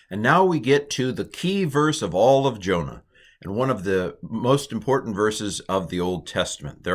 And now we get to the key verse of all of Jonah, and one of the most important verses of the Old Testament.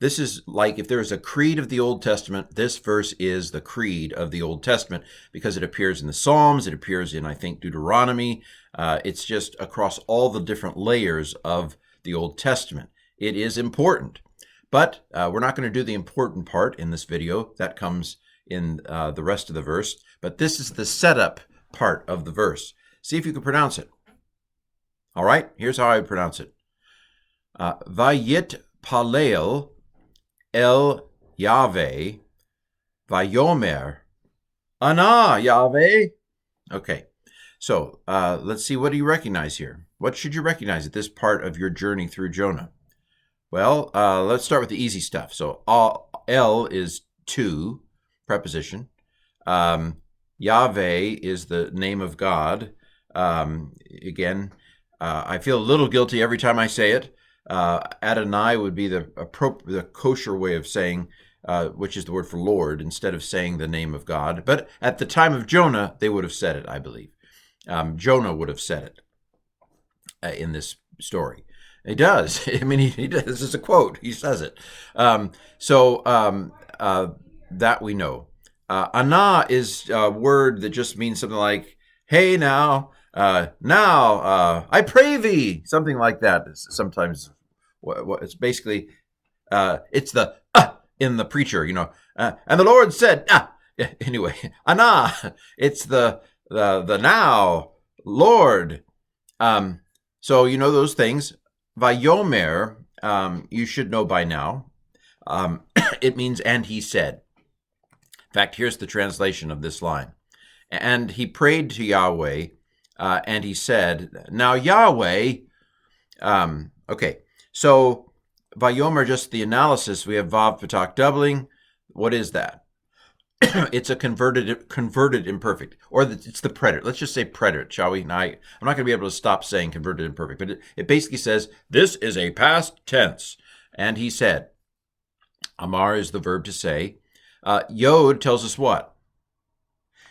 This is like if there's a creed of the Old Testament, this verse is the creed of the Old Testament because it appears in the Psalms, it appears in, I think, Deuteronomy. It's just across all the different layers of the Old Testament. It is important. But we're not going to do the important part in this video. That comes in the rest of the verse. But this is the setup part of the verse. See if you can pronounce it. All right, here's how I would pronounce it. Vayit palel el Yahweh vayomer ana Yahweh. Okay, so let's see, what do you recognize here? What should you recognize at this part of your journey through Jonah? Well, let's start with the easy stuff. So el is to, preposition. Yahweh is the name of God. Again, I feel a little guilty every time I say it. Adonai would be the kosher way of saying, which is the word for Lord, instead of saying the name of God. But at the time of Jonah, they would have said it, I believe. Jonah would have said it in this story. He does. I mean, he does. This is a quote. He says it. That we know. Ana is a word that just means something like, hey, now, I pray thee, something like that. Sometimes it's basically, it's the in the preacher, and the Lord said, anyway, ana, it's the now, Lord. So you know those things. Vayomer, you should know by now. It means, and he said. In fact, here's the translation of this line. And he prayed to Yahweh, and he said, now Yahweh, okay, so Vayomer, just the analysis, we have Vav Patak doubling. What is that? It's a converted imperfect, or it's the preterite. Let's just say preterite, shall we? Now, I'm not going to be able to stop saying converted imperfect, but it basically says, this is a past tense. And he said, Amar is the verb to say. Yod tells us what?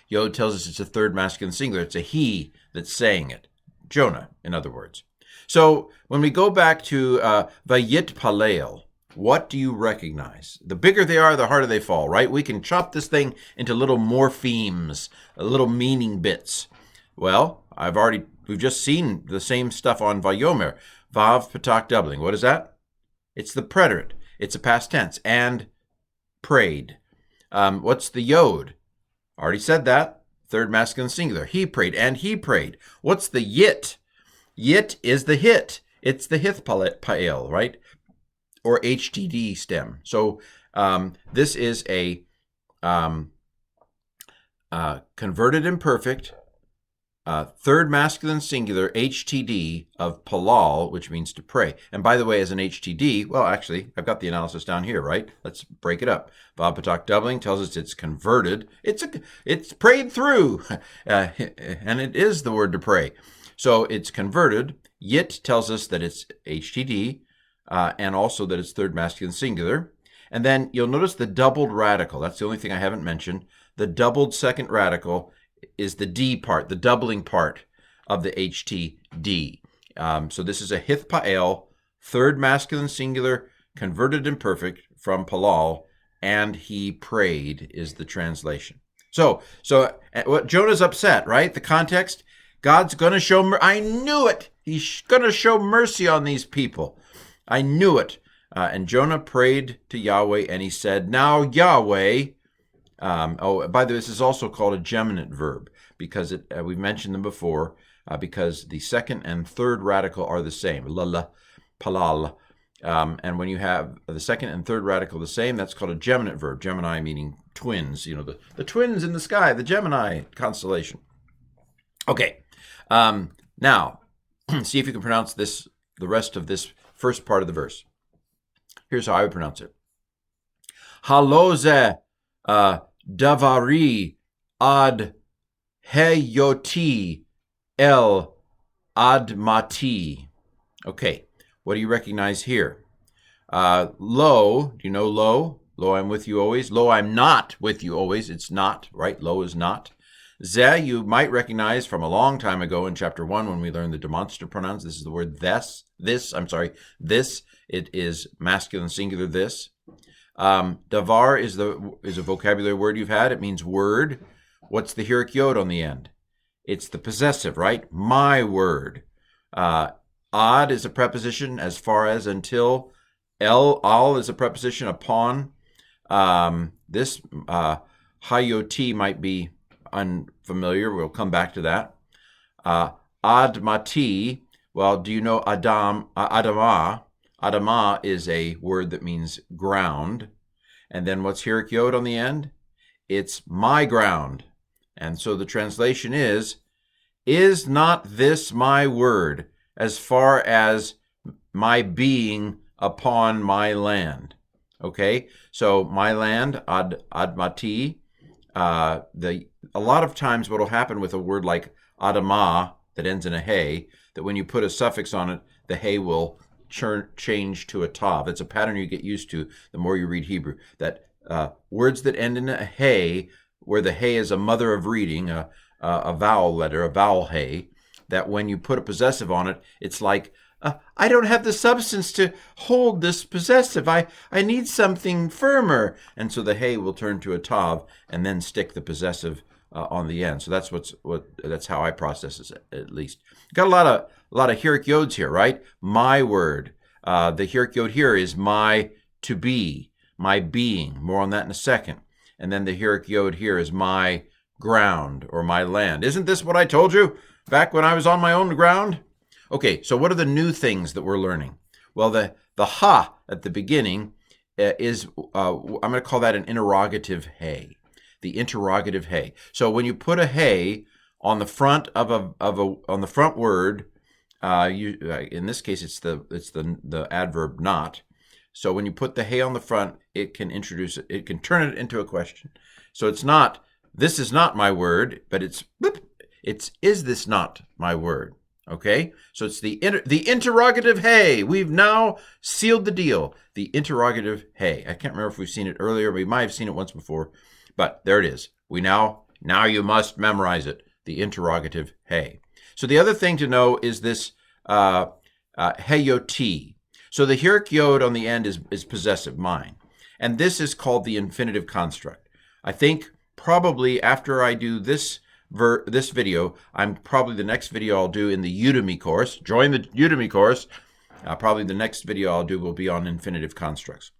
Yod tells us it's a third masculine singular. It's a he that's saying it. Jonah, in other words. So when we go back to Vayit Palel, what do you recognize? The bigger they are, the harder they fall, right? We can chop this thing into little morphemes, little meaning bits. Well, we've just seen the same stuff on Vayomer. Vav Patak doubling. What is that? It's the preterite. It's a past tense. And prayed. What's the Yod? Already said that. Third masculine singular. He prayed, and he prayed. What's the Yit? Yit is the hit. It's the hith pael, right? Or HTD stem. So this is a converted imperfect, third masculine singular, HTD of palal, which means to pray. And by the way, as an HTD, well, actually, I've got the analysis down here, right? Let's break it up. Vav Patak doubling tells us it's converted. It's prayed through, and it is the word to pray. So it's converted. Yit tells us that it's HTD, and also that it's third masculine singular. And then you'll notice the doubled radical. That's the only thing I haven't mentioned. The doubled second radical is the D part, the doubling part of the HTD. So this is a hith pael, third masculine singular, converted imperfect from palal, and he prayed is the translation. So what Jonah's upset, right? The context, God's going to show I knew it. He's going to show mercy on these people. I knew it. And Jonah prayed to Yahweh, and he said, now Yahweh. By the way, this is also called a geminate verb because we've mentioned them before because the second and third radical are the same. Lala, palal. And when you have the second and third radical the same, that's called a geminate verb. Gemini meaning twins, the twins in the sky, the Gemini constellation. Okay. Now, see if you can pronounce the rest of this first part of the verse. Here's how I would pronounce it. Haloze davari ad heyoti el admati. Okay, what do you recognize here? Lo, do you know lo? Lo, I'm with you always. Lo, I'm not with you always. It's not, right? Lo is not. Ze, you might recognize from a long time ago in chapter 1 when we learned the demonstrative pronouns. This is the word this. It is masculine singular this. Davar is a vocabulary word you've had. It means word. What's the hirik yod on the end? It's the possessive, right? My word. Ad is a preposition as far as until. Al is a preposition upon. This hayoti might be unfamiliar. We'll come back to that. Admati, well, do you know Adama? Adama is a word that means ground. And then what's hirik yod on the end? It's my ground. And so the translation is not this my word as far as my being upon my land? Okay, so my land, admati. A lot of times what will happen with a word like adama that ends in a hey, that when you put a suffix on it, the hey will change to a tav. It's a pattern you get used to the more you read Hebrew, that words that end in a hey, where the hey is a mother of reading, a vowel letter, a vowel hey, that when you put a possessive on it, it's like, I don't have the substance to hold this possessive. I need something firmer. And so the hey will turn to a tav and then stick the possessive on the end. So that's how I process it, at least. Got a lot of hirik yods here, right? My word. The hirik yod here is my to be, my being. More on that in a second. And then the hirik yod here is my ground or my land. Isn't this what I told you back when I was on my own ground? Okay, so what are the new things that we're learning? Well, the ha at the beginning is, I'm going to call that an interrogative hey. The interrogative hey. So when you put a hey on the front on the front word, in this case it's the adverb not. So when you put the hey on the front, it can turn it into a question. So it's not, this is not my word, but it's is this not my word? Okay, so it's the interrogative hey. We've now sealed the deal. The interrogative hey. I can't remember if we've seen it earlier. We might have seen it once before, but there it is. Now you must memorize it. The interrogative hey. So the other thing to know is this heyoti. So the hirik yod on the end is possessive, mine, and this is called the infinitive construct. I think probably after I do this video, probably the next video I'll do in the Udemy course. Join the Udemy course. Probably the next video I'll do will be on infinitive constructs.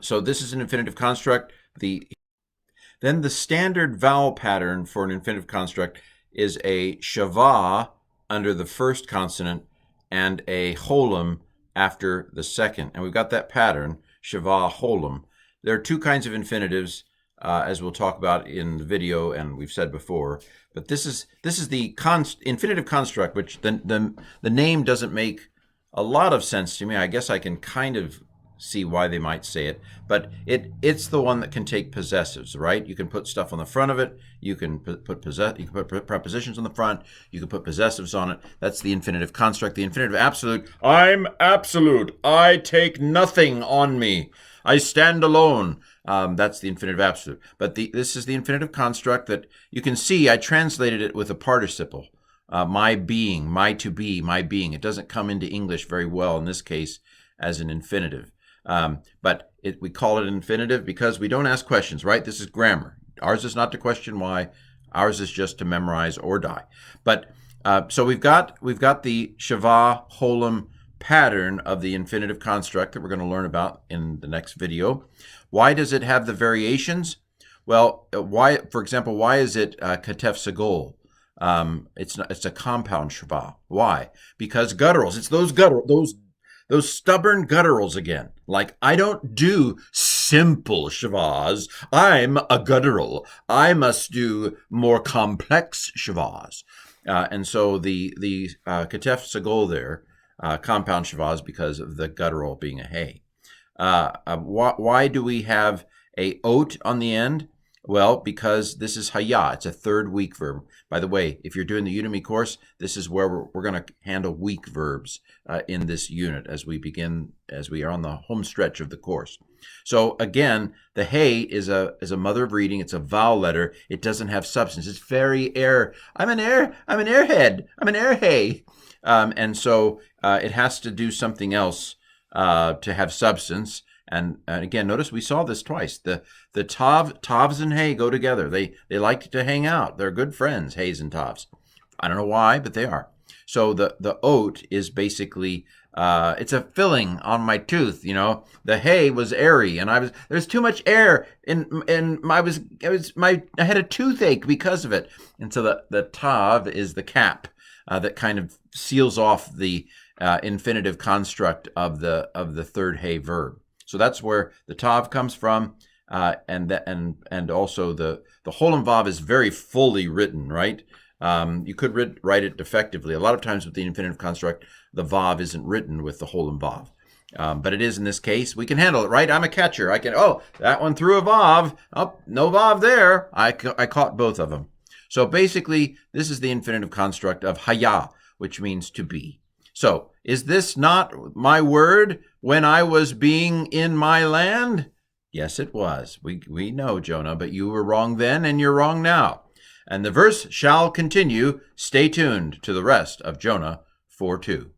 So this is an infinitive construct. Then the standard vowel pattern for an infinitive construct is a shavah under the first consonant and a holum after the second. And we've got that pattern, shavah, holum. There are two kinds of infinitives, as we'll talk about in the video, and we've said before. But this is the infinitive construct, which the name doesn't make a lot of sense to me. I guess I can kind of see why they might say it, but it's the one that can take possessives, right? You can put stuff on the front of it. You can put prepositions on the front. You can put possessives on it. That's the infinitive construct. The infinitive absolute. I'm absolute. I take nothing on me. I stand alone. That's the infinitive absolute. But this is the infinitive construct that you can see. I translated it with a participle. My being, my to be, my being. It doesn't come into English very well in this case as an infinitive. But we call it an infinitive because we don't ask questions, right? This is grammar. Ours is not to question why. Ours is just to memorize or die. But so we've got the shavah, holum pattern of the infinitive construct that we're going to learn about in the next video. Why does it have the variations? Well, for example, why is it katef sagol? It's a compound shavah. Why? Because gutturals. It's those stubborn gutturals again. Like, I don't do simple shavahs. I'm a guttural. I must do more complex shavahs. And so the katef sagol there, compound shavahs, because of the guttural being a hey. Why do we have a ot on the end? Well, because this is haya. It's a third weak verb. By the way, if you're doing the Udemy course, this is where we're going to handle weak verbs in this unit as we are on the home stretch of the course. So again, the hey is a mother of reading. It's a vowel letter. It doesn't have substance. It's very air. I'm an airhead. I'm an air hey. And so it has to do something else to have substance. And again, notice we saw this twice. The Tavs and Hay go together. They like to hang out. They're good friends, Hays and Tavs. I don't know why, but they are. So the oat is basically it's a filling on my tooth. The hay was airy, and there's too much air, and I had a toothache because of it. And so the tav is the cap that kind of seals off the infinitive construct of the third hay verb. So that's where the tav comes from, and also the holem vav is very fully written, right? You could write it defectively. A lot of times with the infinitive construct, the vav isn't written with the holem vav, but it is in this case. We can handle it, right? I'm a catcher. I can. Oh, that one threw a vav. Oh, no vav there. I caught both of them. So basically, this is the infinitive construct of haya, which means to be. So, is this not my word when I was being in my land? Yes, it was. We know, Jonah, but you were wrong then and you're wrong now. And the verse shall continue. Stay tuned to the rest of Jonah 4:2.